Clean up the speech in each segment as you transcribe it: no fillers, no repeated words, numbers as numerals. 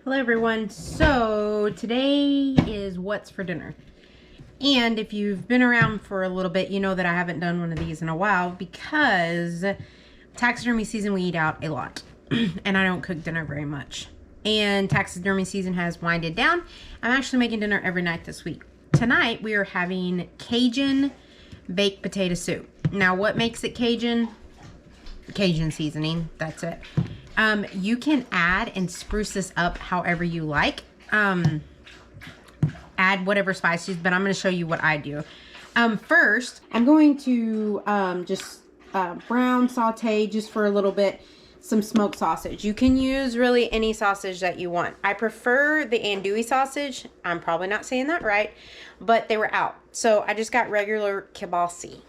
Hello everyone. So today is what's for dinner. And if you've been around for a little bit, you know that I haven't done one of these in a while because taxidermy season we eat out a lot. And I don't cook dinner very much. And taxidermy season has winded down. I'm actually making dinner every night this week. Tonight we are having Cajun baked potato soup. Now what makes it Cajun? Cajun seasoning, that's it. You can add and spruce this up however you like. Add whatever spices, but I'm going to show you what I do. First, I'm going to just brown saute just for a little bit some smoked sausage. You can use really any sausage that you want. I prefer the andouille sausage. I'm probably not saying that right, but they were out. So I just got regular kielbasa.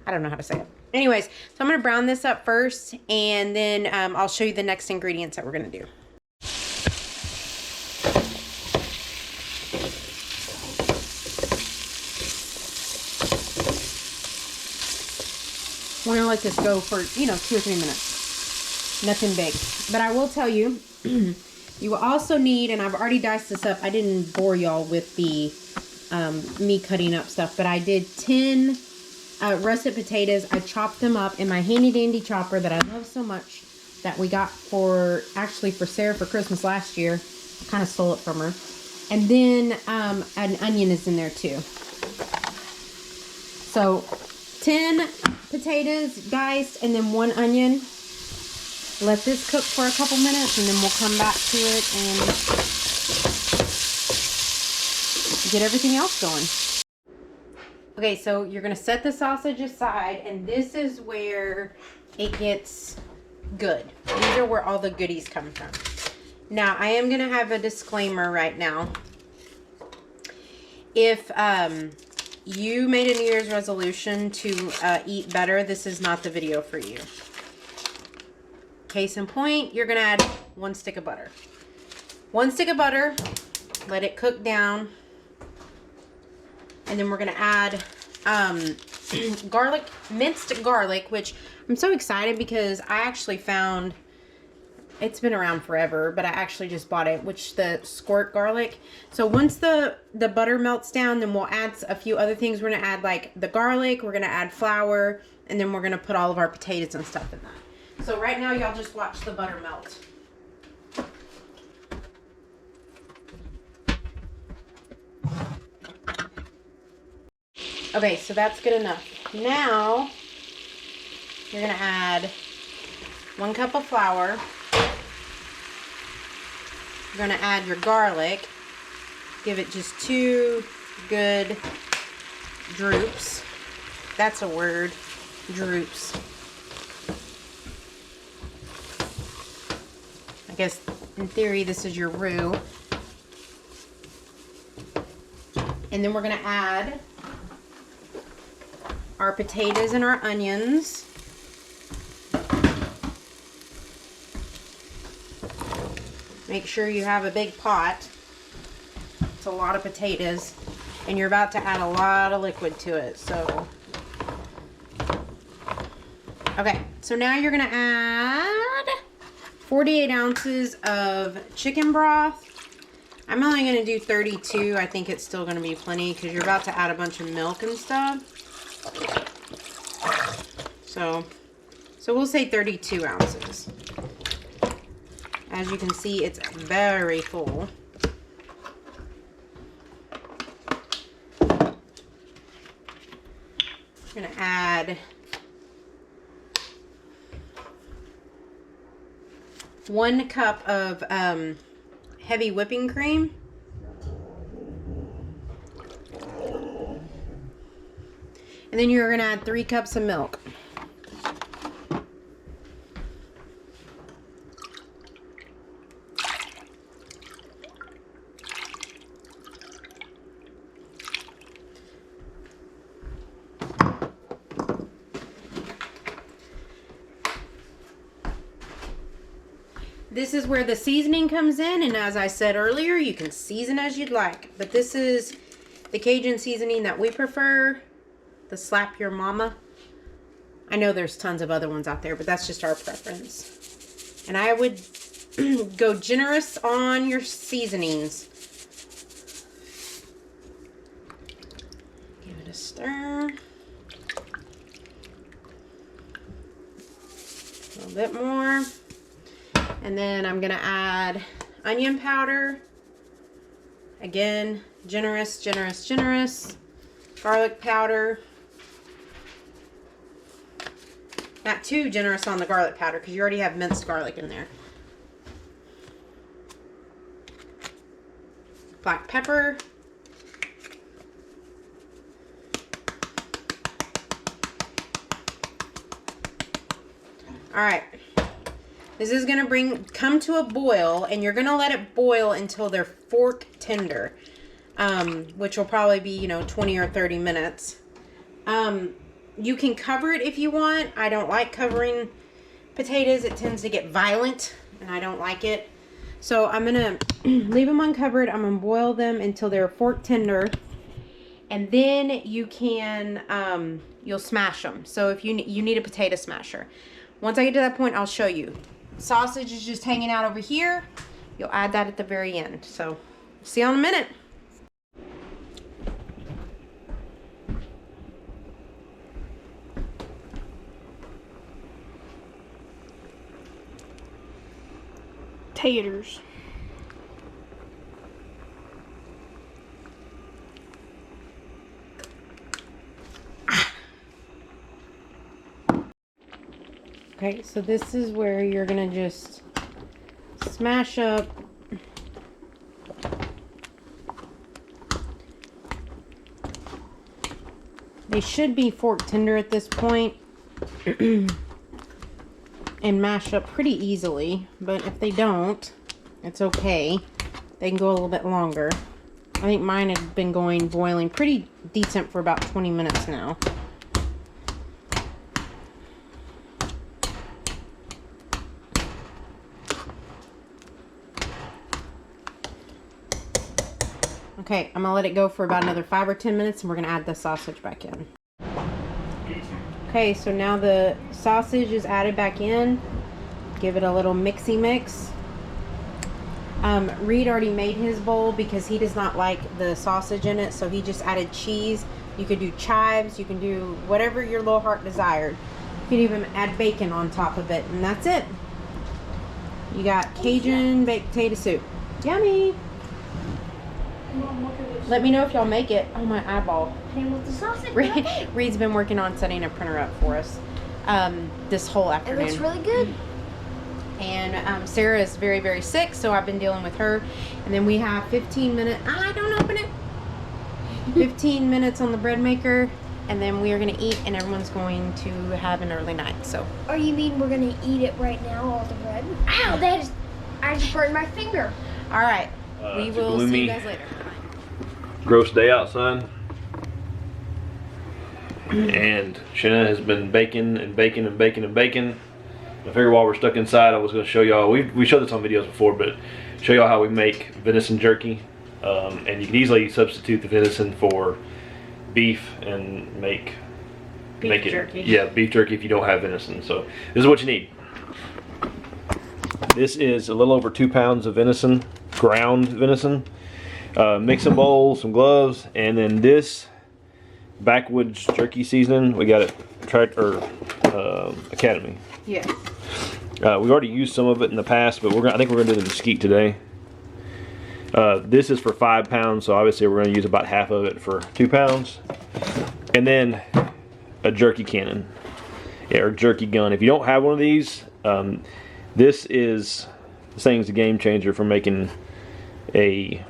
I don't know how to say it. Anyways, so I'm going to brown this up first, and then I'll show you the next ingredients that we're going to do. We're going to let this go for, 2 or 3 minutes. Nothing big. But I will tell you, you will also need, and I've already diced this up. I didn't bore y'all with the me cutting up stuff, but I did 10 russet potatoes. I chopped them up in my handy dandy chopper that I love so much, that we got for Sarah for Christmas last year. I kind of stole it from her. And then an onion is in there too. So 10 potatoes diced and then 1 onion. Let this cook for a couple minutes and then we'll come back to it and get everything else going. Okay, so you're going to set the sausage aside, and this is where it gets good. These are where all the goodies come from. Now, I am going to have a disclaimer right now. If you made a New Year's resolution to eat better, this is not the video for you. Case in point, you're going to add 1 stick of butter. 1 stick of butter, let it cook down. And then we're going to add garlic, minced garlic, which I'm so excited because I actually found, it's been around forever, but I actually just bought it, which the squirt garlic. So once the butter melts down, then we'll add a few other things. We're going to add like the garlic, we're going to add flour, and then we're going to put all of our potatoes and stuff in that. So right now, y'all just watch the butter melt. Okay, so that's good enough. Now, you're going to add 1 cup of flour. You're going to add your garlic. Give it just 2 good droops. That's a word, droops. I guess, in theory, this is your roux. And then we're going to add our potatoes and our onions. Make sure you have a big pot. It's a lot of potatoes, and you're about to add a lot of liquid to it. So, okay, so now you're gonna add 48 ounces of chicken broth. I'm only gonna do 32. I think it's still gonna be plenty because you're about to add a bunch of milk and stuff. So we'll say 32 ounces. As you can see, it's very full. I'm going to add 1 cup of heavy whipping cream. And then you're going to add 3 cups of milk. This is where the seasoning comes in, and as I said earlier, you can season as you'd like. But this is the Cajun seasoning that we prefer. The Slap Your Mama. I know there's tons of other ones out there, but that's just our preference. And I would go generous on your seasonings. Give it a stir. A little bit more. And then I'm gonna add onion powder. Again, generous, generous, generous. Garlic powder. Not too generous on the garlic powder because you already have minced garlic in there. Black pepper. All right. This is gonna come to a boil, and you're gonna let it boil until they're fork tender, which will probably be 20 or 30 minutes. You can cover it if you want. I don't like covering potatoes. It tends to get violent, and I don't like it. So I'm gonna leave them uncovered. I'm gonna boil them until they're fork tender, and then you can you'll smash them. So if you need a potato smasher. Once I get to that point, I'll show you. Sausage is just hanging out over here. You'll add that at the very end. So see you in a minute. Taters. Okay, so this is where you're gonna just smash up they should be fork tender at this point and mash up pretty easily, but if they don't, it's okay. They can go a little bit longer. I think mine have been boiling pretty decent for about 20 minutes now. Okay, I'm gonna let it go for about another 5 or 10 minutes, and we're gonna add the sausage back in. Okay, so now the sausage is added back in. Give it a little mixy mix. Reed already made his bowl because he does not like the sausage in it, so he just added cheese. You could do chives, you can do whatever your little heart desired. You could even add bacon on top of it, and that's it. You got Cajun baked potato soup. Yummy! Let me know if y'all make it. Oh, my eyeball. Same with the sausage. Reed's been working on setting a printer up for us this whole afternoon. It looks really good. And Sarah is very, very sick, so I've been dealing with her. And then we have 15 minutes. Don't open it. 15 minutes on the bread maker, and then we are going to eat, and everyone's going to have an early night. So. Or you mean we're going to eat it right now, all the bread? Ow, I just burned my finger. All right. We will see you guys later. Gross day outside, and Shanna has been baking and baking and baking and baking. I figured while we're stuck inside, I was going to show y'all. We showed this on videos before, but show y'all how we make venison jerky. And you can easily substitute the venison for beef and make Beef jerky. Yeah, beef jerky if you don't have venison. So this is what you need. This is a little over 2 pounds of venison, ground venison. Mixing bowl, some gloves, and then this backwoods jerky seasoning. We got it Academy. Yeah. We've already used some of it in the past, but I think we're gonna do the mesquite today. This is for 5 pounds, so obviously we're gonna use about half of it for 2 pounds. And then a jerky cannon, or jerky gun. If you don't have one of these, this thing's a game changer for making a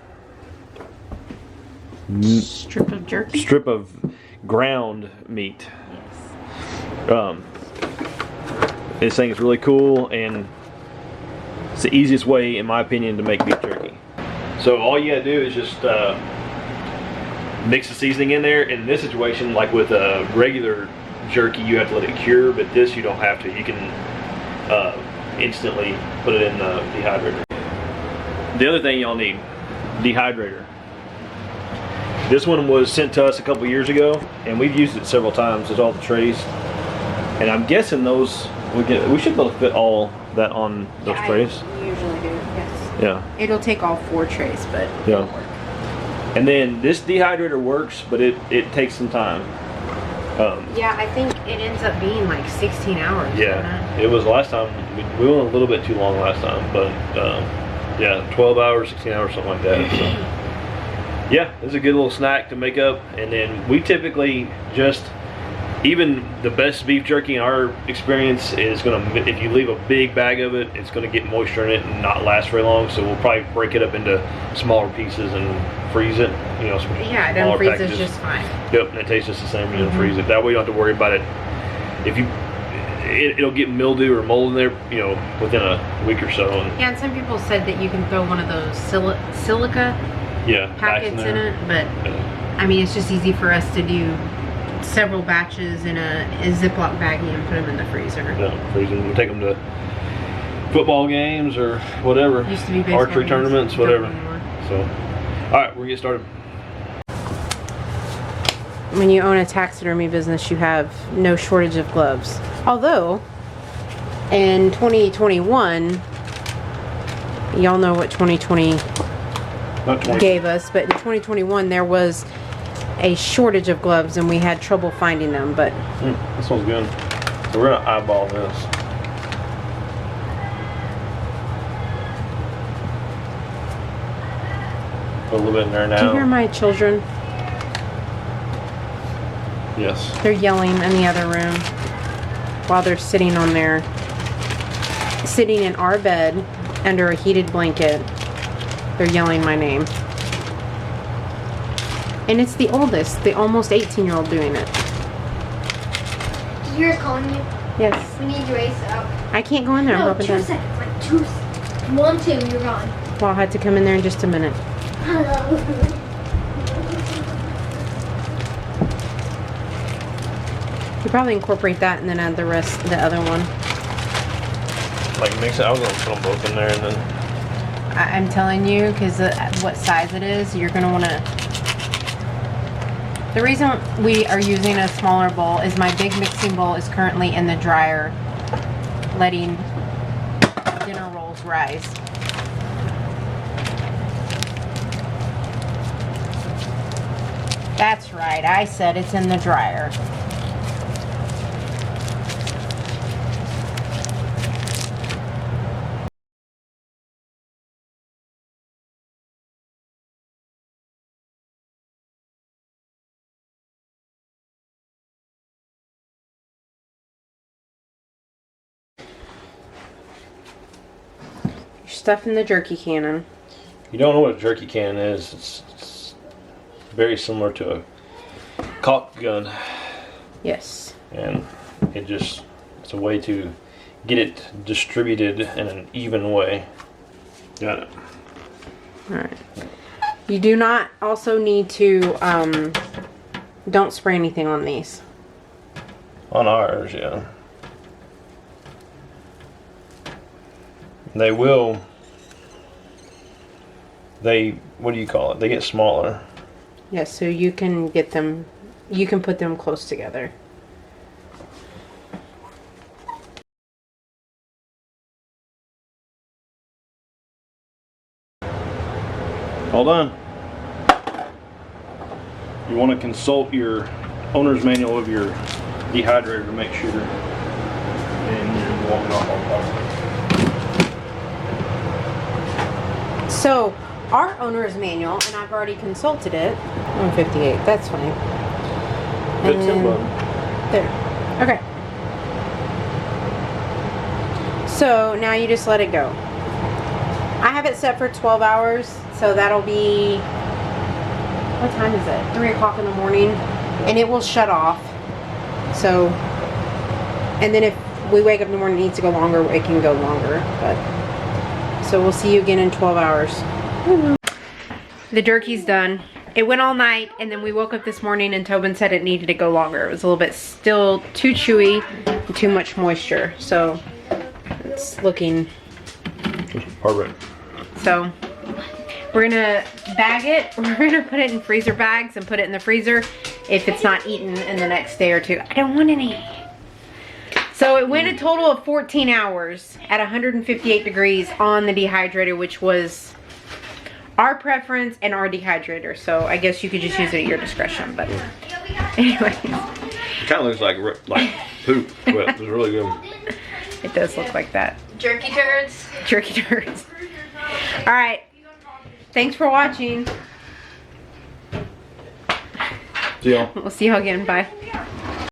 Strip of jerky. Strip of ground meat. Yes. This thing is really cool, and it's the easiest way, in my opinion, to make beef jerky. So all you gotta do is just mix the seasoning in there. In this situation, like with a regular jerky, you have to let it cure, but this you don't have to. You can instantly put it in the dehydrator. The other thing y'all need, dehydrator. This one was sent to us a couple years ago, and we've used it several times. There's all the trays, and I'm guessing those We should be able to fit all that on those trays. I usually do, yes. Yeah. It'll take all 4 trays, but Yeah. it'll work. And then this dehydrator works, but it takes some time. Yeah, I think it ends up being like 16 hours. Yeah, it was last time. We went a little bit too long last time, but yeah, 12 hours, 16 hours, something like that. So yeah, it's a good little snack to make up. And then we typically just, even the best beef jerky in our experience is gonna, if you leave a big bag of it, it's gonna get moisture in it and not last very long. So we'll probably break it up into smaller pieces and freeze it. You know, yeah, it smaller unfreezes packages. just fine. Yep, and it tastes just the same when you unfreeze it. That way you don't have to worry about it. If you, it'll get mildew or mold in there, you know, within a week or so. And Yeah, and some people said that you can throw one of those silica yeah, packets in it, but I mean, it's just easy for us to do several batches in a Ziploc baggie and put them in the freezer. Yeah, freeze them. We'll take them to football games or whatever. Used to be baseball archery games. tournaments, Don't whatever. anymore. So, all right, we're gonna get started. When you own a taxidermy business, you have no shortage of gloves. Although, in 2021, y'all know what 2020 Not 20. gave us, but in 2021 there was a shortage of gloves and we had trouble finding them, but This one's good. So we're gonna eyeball this. Put a little bit in there now. do you hear my children? Yes. They're yelling in the other room while they're sitting in our bed under a heated blanket. They're yelling my name. And it's the oldest, the almost 18-year-old doing it. You're calling you. Yes. We need to race up. I can't go in there. I'm No, hoping 2 to. seconds. Like 2. 1, 2. You're gone. Well, I'll have to come in there in just a minute. Hello. You probably incorporate that and then add the rest, the other one. Like mix it. I was gonna put them both in there and then. I'm telling you, because what size it is, you're gonna want to. The reason we are using a smaller bowl is my big mixing bowl is currently in the dryer, letting dinner rolls rise. That's right, I said it's in the dryer. You're stuffing the jerky cannon. You don't know what a jerky can is. It's very similar to a caulk gun, Yes. and it's a way to get it distributed in an even way. Got it. Alright. You do not also need to, don't spray anything on these. On ours, yeah. They will. What do you call it? They get smaller. Yes, so you can get them, you can put them close together. All done. You want to consult your owner's manual of your dehydrator to make sure and you're walking off on top. So, our owner's manual, and I've already consulted it, 158, that's fine. Good And symbol. there, okay. So, now you just let it go. I have it set for 12 hours, so that'll be, what time is it? 3 o'clock in the morning, and it will shut off. So, and then if we wake up in the morning and it needs to go longer, it can go longer, but. So we'll see you again in 12 hours. The jerky's done. It went all night, and then we woke up this morning and Tobin said it needed to go longer. It was a little bit still too chewy and too much moisture. So it's looking. Perfect. So we're gonna bag it. We're gonna put it in freezer bags and put it in the freezer if it's not eaten in the next day or two. I don't want any. So it went a total of 14 hours at 158 degrees on the dehydrator, which was our preference and our dehydrator. So I guess you could just use it at your discretion. But anyways. It kind of looks like poop, but it was really good. It does look like that. Jerky turds. Jerky turds. All right. Thanks for watching. See y'all. We'll see y'all again. Bye.